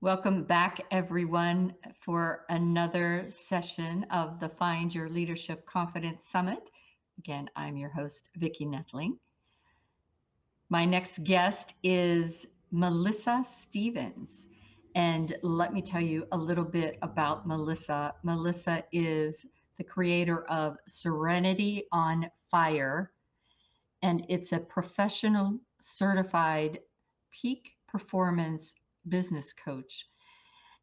Welcome back, everyone, for another session of the Find Your Leadership Confidence Summit. Again, I'm your host, Vicki Nettling. My next guest is Melissa Stevens. And let me tell you a little bit about Melissa. Melissa is the creator of Serenity On Fire, and it's a professional certified peak performance business coach.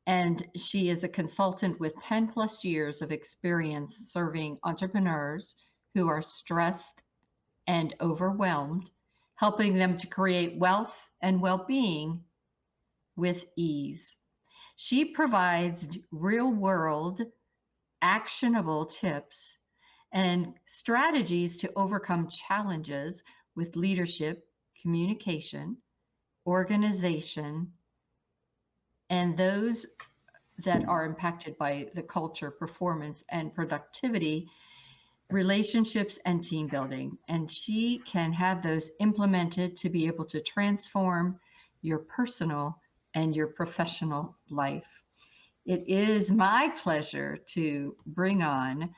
And she is a consultant with 10 plus years of experience serving entrepreneurs who are stressed and overwhelmed, helping them to create wealth and well being with ease. She provides real world, actionable tips and strategies to overcome challenges with leadership, communication, organization, and those that are impacted by the culture, performance, and productivity, relationships, and team building. And she can have those implemented to be able to transform your personal and your professional life. It is my pleasure to bring on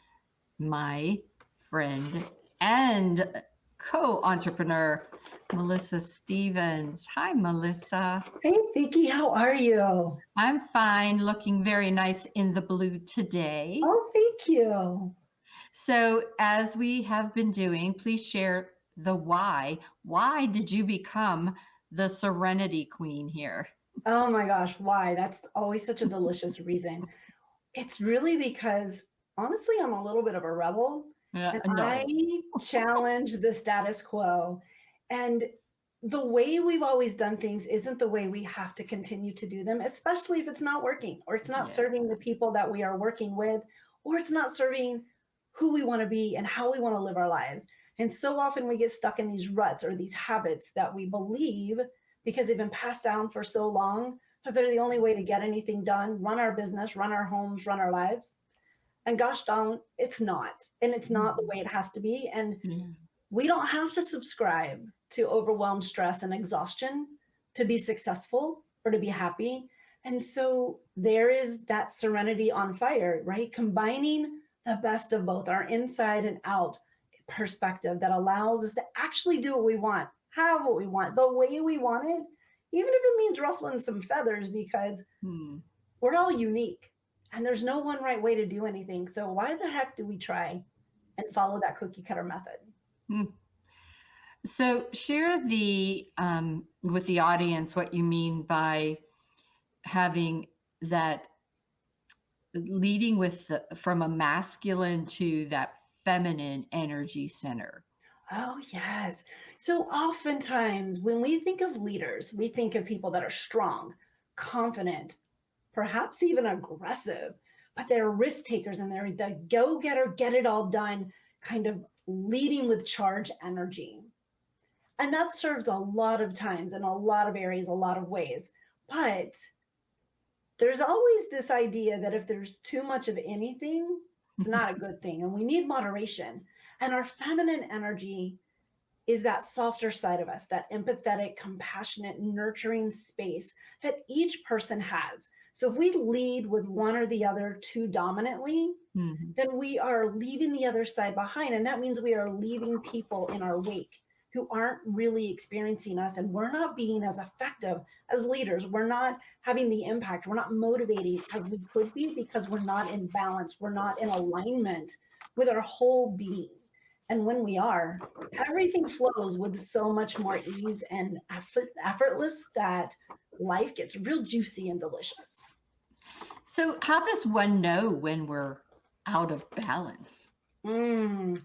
my friend and co-entrepreneur, Melissa Stevens. Hi, Melissa. Hey, Vicki, how are you? I'm fine, looking very nice in the blue today. Oh, thank you. So, as we have been doing, please share the why. Why did you become the Serenity Queen here? Oh my gosh, why? That's always such a delicious reason. It's really because honestly, I'm a little bit of a rebel and I No. challenge the status quo. And the way we've always done things isn't the way we have to continue to do them, especially if it's not working or it's not Yeah. serving the people that we are working with, or it's not serving who we want to be and how we want to live our lives. And so often we get stuck in these ruts or these habits that we believe because they've been passed down for so long that they're the only way to get anything done, run our business, run our homes, run our lives. And gosh darn, it's not. And it's not the way it has to be. And Yeah. we don't have to subscribe to overwhelm, stress, and exhaustion to be successful or to be happy. And so there is that serenity on fire, right? Combining the best of both our inside and out perspective that allows us to actually do what we want, have what we want, the way we want it, even if it means ruffling some feathers, because Hmm. we're all unique and there's no one right way to do anything. So why the heck do we try and follow that cookie cutter method? Hmm. So, share the with the audience what you mean by having that leading with from a masculine to that feminine energy center. Oh, yes. So oftentimes when we think of leaders, we think of people that are strong, confident, perhaps even aggressive, but they're risk takers and they're the go getter, get it all done, kind of leading with charge energy. And that serves a lot of times in a lot of areas, a lot of ways. But there's always this idea that if there's too much of anything, it's not a good thing. And we need moderation. And our feminine energy is that softer side of us, that empathetic, compassionate, nurturing space that each person has. So if we lead with one or the other too dominantly, Mhm. then we are leaving the other side behind. And that means we are leaving people in our wake who aren't really experiencing us. And we're not being as effective as leaders. We're not having the impact. We're not motivating as we could be because we're not in balance. We're not in alignment with our whole being. And when we are, everything flows with so much more ease and effortless that life gets real juicy and delicious. So, how does one know when we're out of balance? Mm.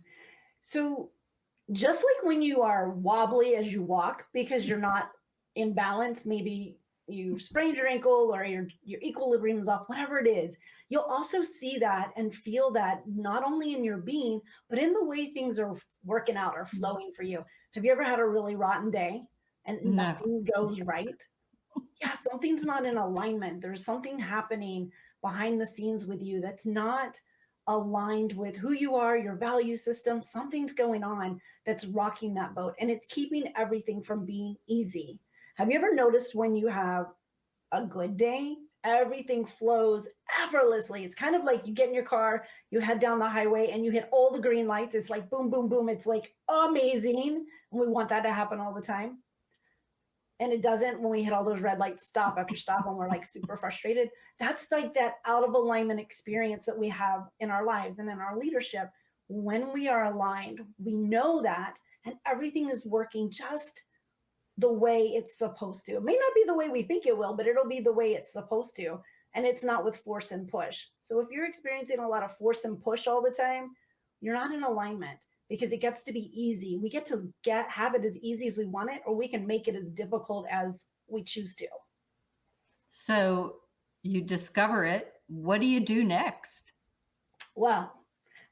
So just like when you are wobbly as you walk because you're not in balance, maybe you sprained your ankle or your equilibrium is off, whatever it is, you'll also see that and feel that not only in your being, but in the way things are working out or flowing for you. Have you ever had a really rotten day and No. nothing goes right? Yeah, something's not in alignment. There's something happening behind the scenes with you that's not aligned with who you are, your value system. Something's going on that's rocking that boat and it's keeping everything from being easy. Have you ever noticed when you have a good day, everything flows effortlessly. It's kind of like you get in your car, you head down the highway, and you hit all the green lights. It's like boom, boom, boom. It's like amazing. And we want that to happen all the time. And it doesn't when we hit all those red lights, stop after stop, when we're like super frustrated. That's like that out of alignment experience that we have in our lives and in our leadership. When we are aligned, we know that, and everything is working just the way it's supposed to. It may not be the way we think it will, but it'll be the way it's supposed to. And it's not with force and push. So if you're experiencing a lot of force and push all the time, you're not in alignment, because it gets to be easy. We get to have it as easy as we want it, or we can make it as difficult as we choose to. So you discover it. What do you do next? Well,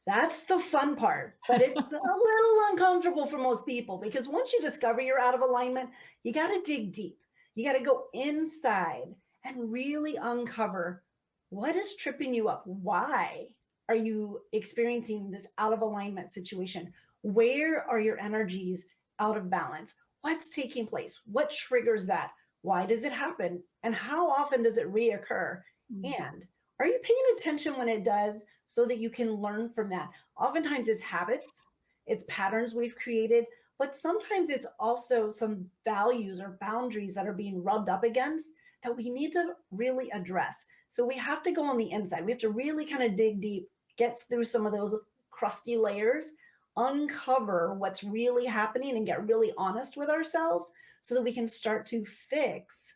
that's the fun part, but it's a little uncomfortable for most people, because once you discover you're out of alignment, you got to dig deep. You got to go inside and really uncover what is tripping you up. Why are you experiencing this out of alignment situation? Where are your energies out of balance? What's taking place? What triggers that? Why does it happen? And how often does it reoccur? And are you paying attention when it does, so that you can learn from that? Oftentimes it's habits, it's patterns we've created, but sometimes it's also some values or boundaries that are being rubbed up against that we need to really address. So we have to go on the inside. We have to really kind of dig deep, get through some of those crusty layers, uncover what's really happening, and get really honest with ourselves, so that we can start to fix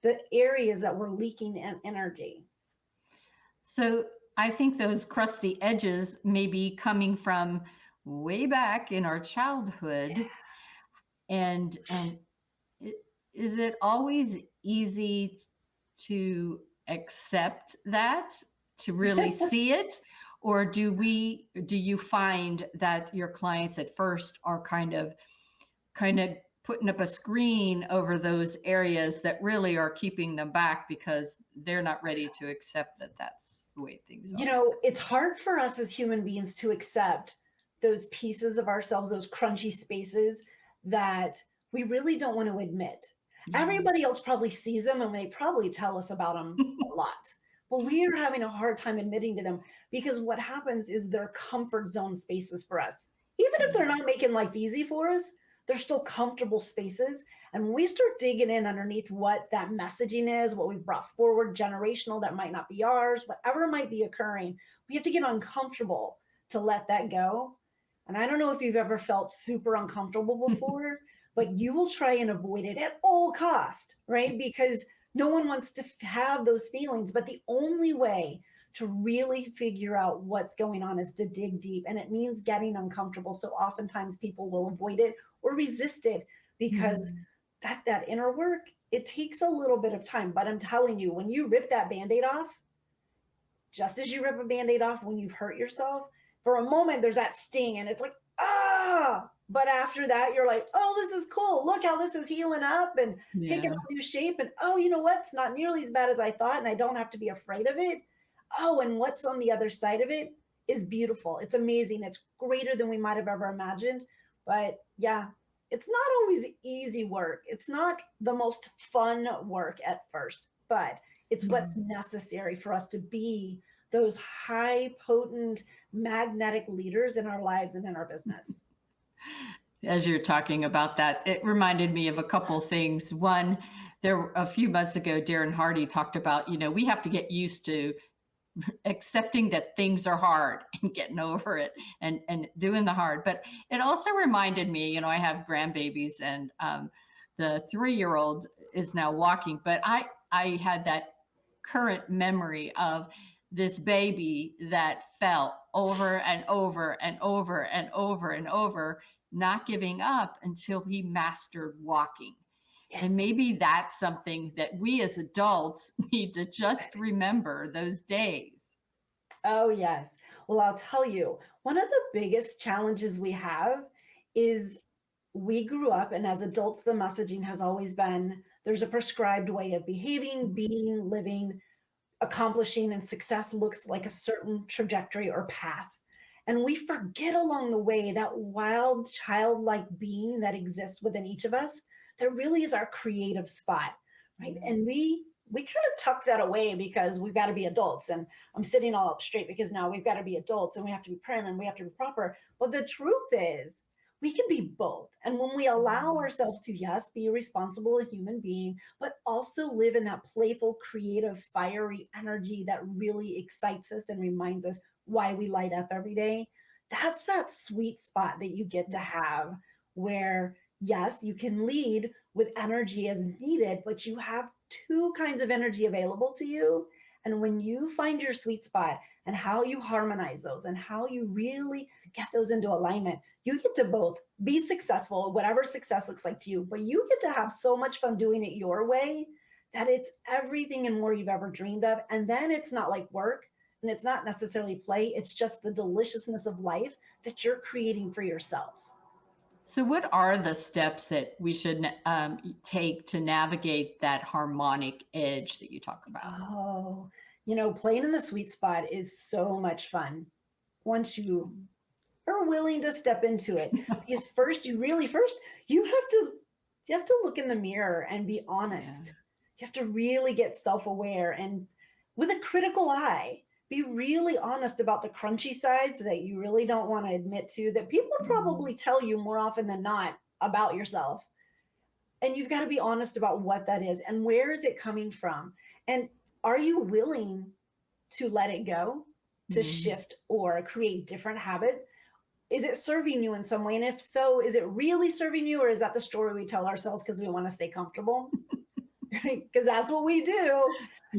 the areas that we're leaking in energy. So I think those crusty edges may be coming from way back in our childhood. And is it always easy to accept that, to really see it? Or do you find that your clients at first are kind of putting up a screen over those areas that really are keeping them back, because they're not ready to accept that that's the way things are? It's hard for us as human beings to accept those pieces of ourselves, those crunchy spaces that we really don't want to admit. Yeah. Everybody else probably sees them, and they probably tell us about them a lot. But we are having a hard time admitting to them, because what happens is they're comfort zone spaces for us. Even if they're not making life easy for us, they're still comfortable spaces. And when we start digging in underneath what that messaging is, what we've brought forward, generational, that might not be ours, whatever might be occurring, we have to get uncomfortable to let that go. And I don't know if you've ever felt super uncomfortable before, but you will try and avoid it at all cost, right? Because no one wants to have those feelings. But the only way to really figure out what's going on is to dig deep. And it means getting uncomfortable. So oftentimes people will avoid it or resist it, because that inner work, it takes a little bit of time. But I'm telling you, when you rip that Band-Aid off, just as you rip a Band-Aid off when you've hurt yourself, for a moment there's that sting, and it's like, ah, but after that you're like, oh, this is cool, look how this is healing up and taking a new shape, and oh, you know what, it's not nearly as bad as I thought, and I don't have to be afraid of it. Oh, and what's on the other side of it is beautiful. It's amazing. It's greater than we might have ever imagined. But yeah, it's not always easy work. It's not the most fun work at first, but it's what's necessary for us to be those high potent magnetic leaders in our lives and in our business. As you're talking about that, it reminded me of a couple things. One, there a few months ago, Darren Hardy talked about, we have to get used to accepting that things are hard and getting over it and doing the hard. But it also reminded me, I have grandbabies, and the 3-year-old is now walking, but I had that current memory of this baby that fell over and over and over and over and over, not giving up until he mastered walking. Yes. And maybe that's something that we as adults need to just remember those days. Oh, yes. Well, I'll tell you, one of the biggest challenges we have is we grew up, and as adults, the messaging has always been there's a prescribed way of behaving, being, living, accomplishing, and success looks like a certain trajectory or path. And we forget along the way that wild, childlike being that exists within each of us, that really is our creative spot, right? And we we kind of tuck that away because we've got to be adults. And I'm sitting all up straight because now we've got to be adults and we have to be prim and we have to be proper. But the truth is, we can be both. And when we allow Mm. ourselves to, yes, be a responsible human being, but also live in that playful, creative, fiery energy that really excites us and reminds us why we light up every day, that's that sweet spot that you get to have where, yes, you can lead with energy as needed, but you have two kinds of energy available to you. And when you find your sweet spot and how you harmonize those and how you really get those into alignment, you get to both be successful, whatever success looks like to you, but you get to have so much fun doing it your way that it's everything and more you've ever dreamed of. And then it's not like work and it's not necessarily play, it's just the deliciousness of life that you're creating for yourself. So, what are the steps that we should take to navigate that harmonic edge that you talk about? Oh, playing in the sweet spot is so much fun once you are willing to step into it. Because first, you have to look in the mirror and be Yeah. honest. You have to really get self-aware and with a critical eye, be really honest about the crunchy sides that you really don't want to admit to, that people Mhm. probably tell you more often than not about yourself. And you've got to be honest about what that is and where is it coming from? And are you willing to let it go, to Mhm. shift or create different habit? Is it serving you in some way? And if so, is it really serving you, or is that the story we tell ourselves because we want to stay comfortable? Because that's what we do.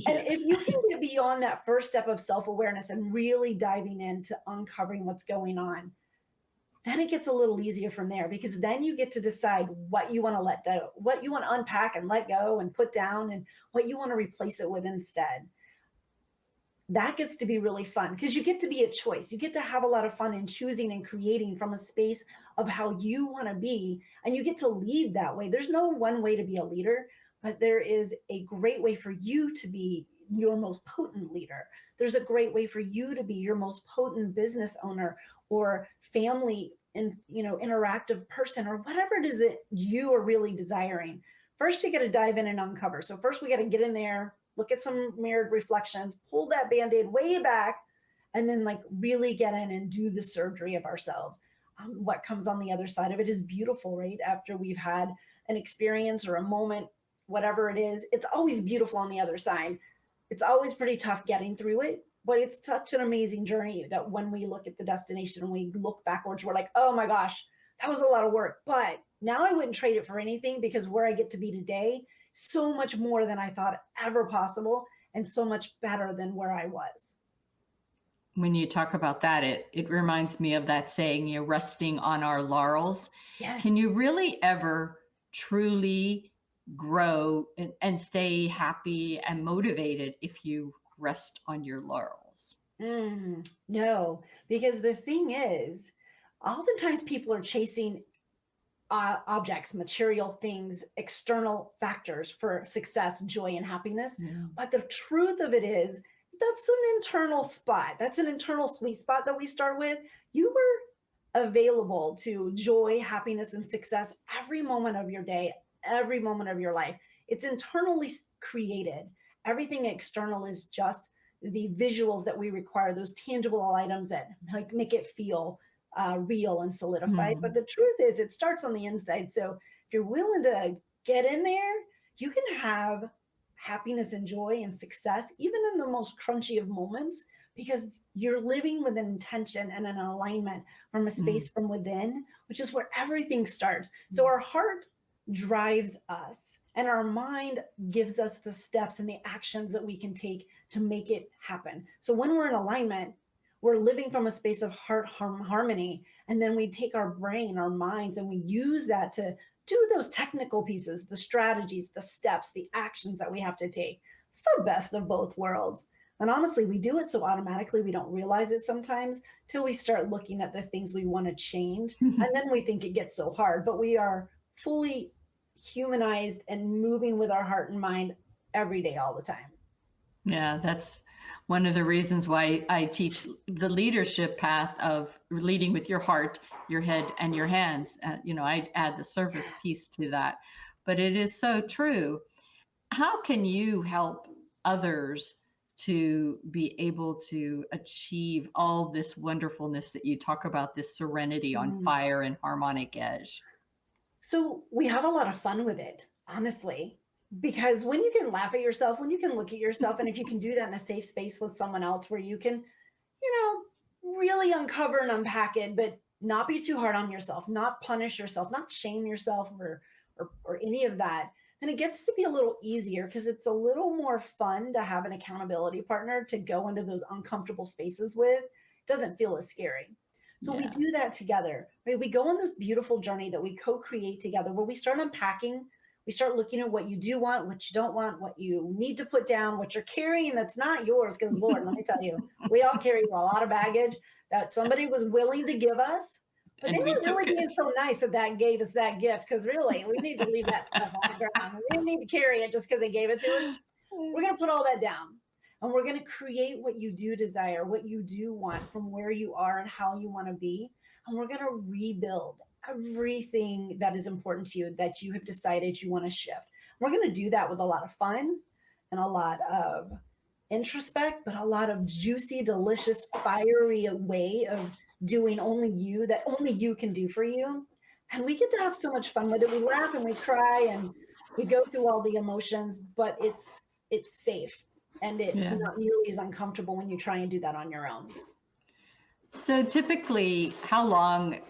And if Yes. you can get beyond that first step of self awareness and really diving into uncovering what's going on, then it gets a little easier from there because then you get to decide what you want to let go, what you want to unpack and let go and put down, and what you want to replace it with instead. That gets to be really fun because you get to be a choice. You get to have a lot of fun in choosing and creating from a space of how you want to be, and you get to lead that way. There's no one way to be a leader, but there is a great way for you to be your most potent leader. There's a great way for you to be your most potent business owner or family and interactive person or whatever it is that you are really desiring. First, you got to dive in and uncover. So first, we got to get in there, look at some mirrored reflections, pull that band-aid way back, and then like really get in and do the surgery of ourselves. What comes on the other side of it is beautiful, right? After we've had an experience or a moment, whatever it is, it's always beautiful on the other side. It's always pretty tough getting through it, but it's such an amazing journey that when we look at the destination and we look backwards, we're like, oh my gosh, that was a lot of work. But now I wouldn't trade it for anything because where I get to be today, so much more than I thought ever possible, and so much better than where I was. When you talk about that, it reminds me of that saying, resting on our laurels. Can Yes. you really ever truly grow and stay happy and motivated if you rest on your laurels? No, because the thing is, oftentimes people are chasing objects, material things, external factors for success, joy, and happiness. Yeah. But the truth of it is, that's an internal spot. That's an internal sweet spot that we start with. You were available to joy, happiness, and success every moment of your day, every moment of your life. It's internally created. Everything external is just the visuals that we require, those tangible items that like make it feel real and solidified. But Mhm. the truth is, it starts on the inside. So if you're willing to get in there, you can have happiness and joy and success, even in the most crunchy of moments, because you're living with an intention and an alignment from a Mm. space from within, which is where everything starts. So our heart drives us. And our mind gives us the steps and the actions that we can take to make it happen. So when we're in alignment, we're living from a space of heart harmony. And then we take our brain, our minds, and we use that to do those technical pieces, the strategies, the steps, the actions that we have to take. It's the best of both worlds. And honestly, we do it so automatically, we don't realize it sometimes till we start looking at the things we want to change. And then we think it gets so hard, but we are fully humanized and moving with our heart and mind every day, all the time. Yeah, that's one of the reasons why I teach the leadership path of leading with your heart, your head, and your hands. I add the service piece to that, but it is so true. how can you help others to be able to achieve all this wonderfulness that you talk about, this serenity on Mm. fire and harmonic edge? So we have a lot of fun with it, honestly, because when you can laugh at yourself, when you can look at yourself, and if you can do that in a safe space with someone else where you can, really uncover and unpack it, but not be too hard on yourself, not punish yourself, not shame yourself or any of that, then it gets to be a little easier because it's a little more fun to have an accountability partner to go into those uncomfortable spaces with. It doesn't feel as scary. So we Yeah. do that together, right? We go on this beautiful journey that we co-create together where we start unpacking. We start looking at what you do want, what you don't want, what you need to put down, what you're carrying that's not yours. Because, Lord, let me tell you, we all carry a lot of baggage that somebody was willing to give us, but they And we were really took being it. so nice that gave us that gift. Because really, we need to leave that stuff on the ground. We didn't need to carry it just because they gave it to us. We're going to put all that down and we're going to create what you do desire, what you do want from where you are and how you want to be. And we're going to rebuild everything that is important to you that you have decided you want to shift. We're going to do that with a lot of fun and a lot of introspect, but a lot of juicy, delicious, fiery way of doing only you that only you can do for you. And we get to have so much fun with it. We laugh and we cry and we go through all the emotions, but it's safe and it's Yeah. not nearly as uncomfortable when you try and do that on your own. So typically, how long,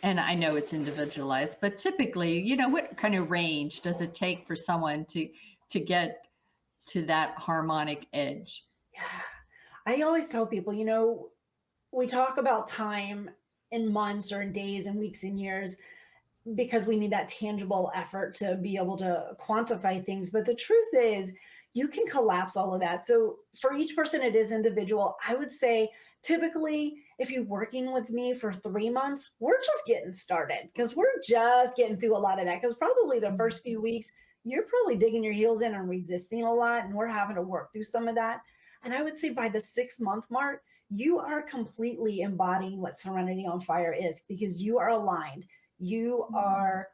and I know it's individualized, but typically, what kind of range does it take for someone to get to that harmonic edge? Yeah. I always tell people, we talk about time in months or in days and weeks and years because we need that tangible effort to be able to quantify things. But the truth is, you can collapse all of that. So for each person, it is individual. I would say typically, if you're working with me for 3 months, we're just getting started because we're just getting through a lot of that. Because probably the first few weeks, you're probably digging your heels in and resisting a lot, and we're having to work through some of that. And I would say by the 6 month mark, you are completely embodying what Serenity on Fire is because you are aligned, you are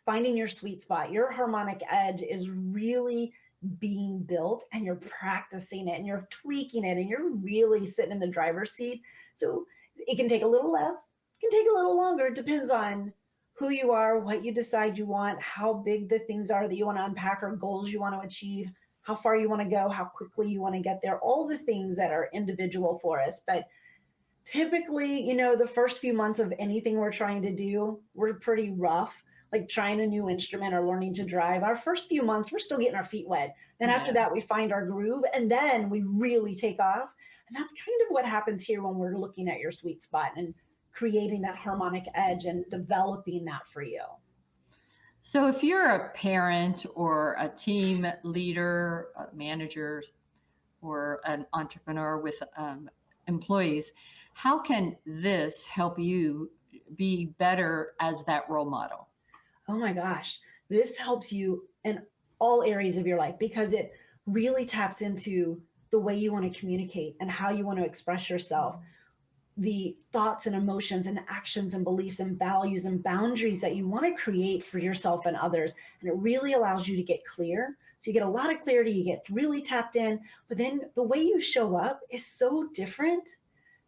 finding your sweet spot. Your harmonic edge is really being built and you're practicing it and you're tweaking it and you're really sitting in the driver's seat. So it can take a little less, it can take a little longer. It depends on who you are, what you decide you want, how big the things are that you want to unpack or goals you want to achieve, how far you want to go, how quickly you want to get there, all the things that are individual for us. But typically, the first few months of anything we're trying to do, we're pretty rough, like trying a new instrument or learning to drive. Our first few months, we're still getting our feet wet. Then after Yeah. that, we find our groove and then we really take off. And that's kind of what happens here when we're looking at your sweet spot and creating that harmonic edge and developing that for you. So if you're a parent or a team leader, a manager, or an entrepreneur with employees, how can this help you be better as that role model? Oh my gosh, this helps you in all areas of your life because it really taps into the way you want to communicate and how you want to express yourself, the thoughts and emotions and actions and beliefs and values and boundaries that you want to create for yourself and others. And it really allows you to get clear. So you get a lot of clarity, you get really tapped in, but then the way you show up is so different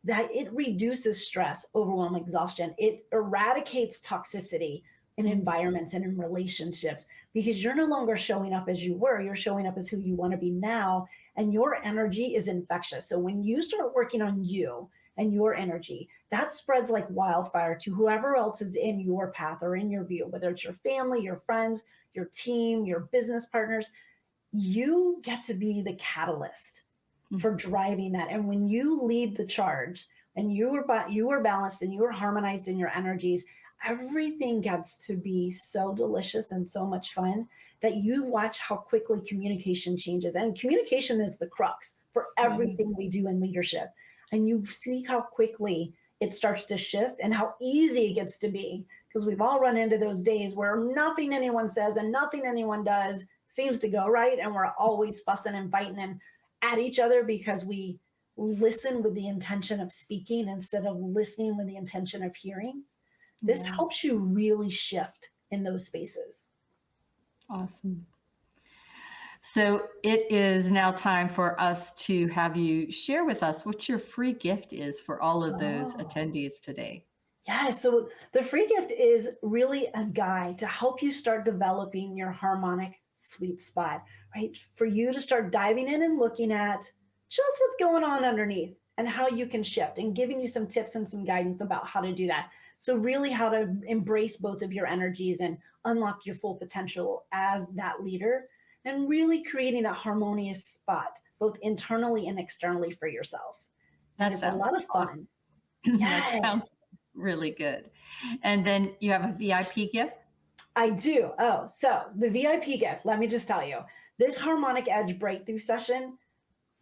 that it reduces stress, overwhelm, exhaustion. It eradicates toxicity in environments and in relationships because you're no longer showing up as you were, you're showing up as who you want to be now. And your energy is infectious. So when you start working on you and your energy, that spreads like wildfire to whoever else is in your path or in your view, whether it's your family, your friends, your team, your business partners. You get to be the catalyst for driving that. And when you lead the charge and you are balanced and you are harmonized in your energies, everything gets to be so delicious and so much fun that you watch how quickly communication changes. And communication is the crux for Right. everything we do in leadership. And you see how quickly it starts to shift and how easy it gets to be. Because we've all run into those days where nothing anyone says and nothing anyone does seems to go right. And we're always fussing and fighting and at each other because we listen with the intention of speaking instead of listening with the intention of hearing. This Yeah. helps you really shift in those spaces. Awesome. So it is now time for us to have you share with us what your free gift is for all of those Oh. attendees today. Yeah, so the free gift is really a guide to help you start developing your harmonic sweet spot, right? For you to start diving in and looking at just what's going on underneath and how you can shift and giving you some tips and some guidance about how to do that. So, really, how to embrace both of your energies and unlock your full potential as that leader and really creating that harmonious spot, both internally and externally for yourself. And That it's a sounds lot of awesome. fun. That Yes. sounds really good. And then you have a VIP gift? I do. Oh, so the VIP gift, let me just tell you, this harmonic edge breakthrough session,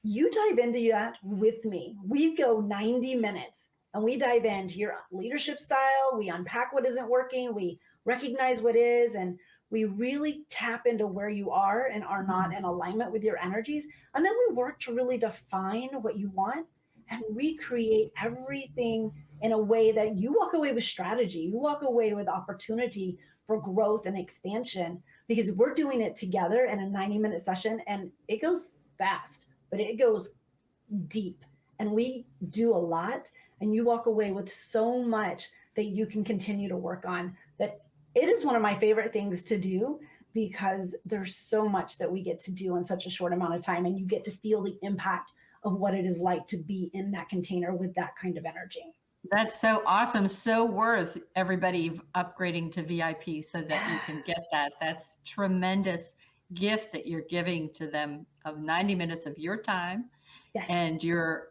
you dive into that with me. We go 90 minutes and we dive into your leadership style. We unpack what isn't working. We recognize what is, and we really tap into where you are and are not in alignment with your energies. And then we work to really define what you want and recreate everything in a way that you walk away with strategy. You walk away with opportunity for growth and expansion because we're doing it together in a 90-minute session and it goes fast, but it goes deep and we do a lot, and you walk away with so much that you can continue to work on. That it is one of my favorite things to do because there's so much that we get to do in such a short amount of time, and you get to feel the impact of what it is like to be in that container with that kind of energy. That's so awesome. So worth everybody upgrading to VIP so that you Yeah. can get that. That's tremendous gift that you're giving to them of 90 minutes of your time Yes. and your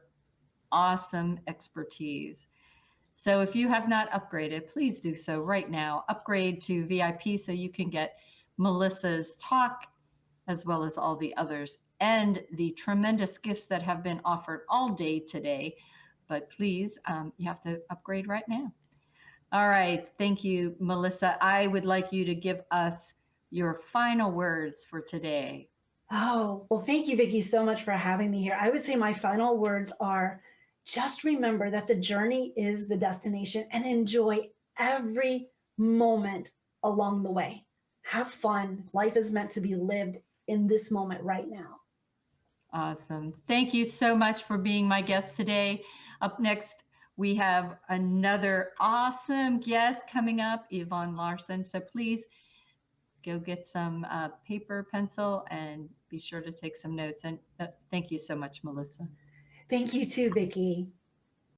awesome expertise. So if you have not upgraded, please do so right now. Upgrade to VIP so you can get Melissa's talk as well as all the others and the tremendous gifts that have been offered all day today. But please, you have to upgrade right now. All right. Thank you, Melissa. I would like you to give us your final words for today. Oh, well, thank you, Vicki, so much for having me here. I would say my final words are just remember that the journey is the destination and enjoy every moment along the way. Have fun. Life is meant to be lived in this moment right now. Awesome. Thank you so much for being my guest today. Up next, we have another awesome guest coming up, Yvonne Larson. So please go get some paper, pencil, and be sure to take some notes. And thank you so much, Melissa. Thank you too, Vicki.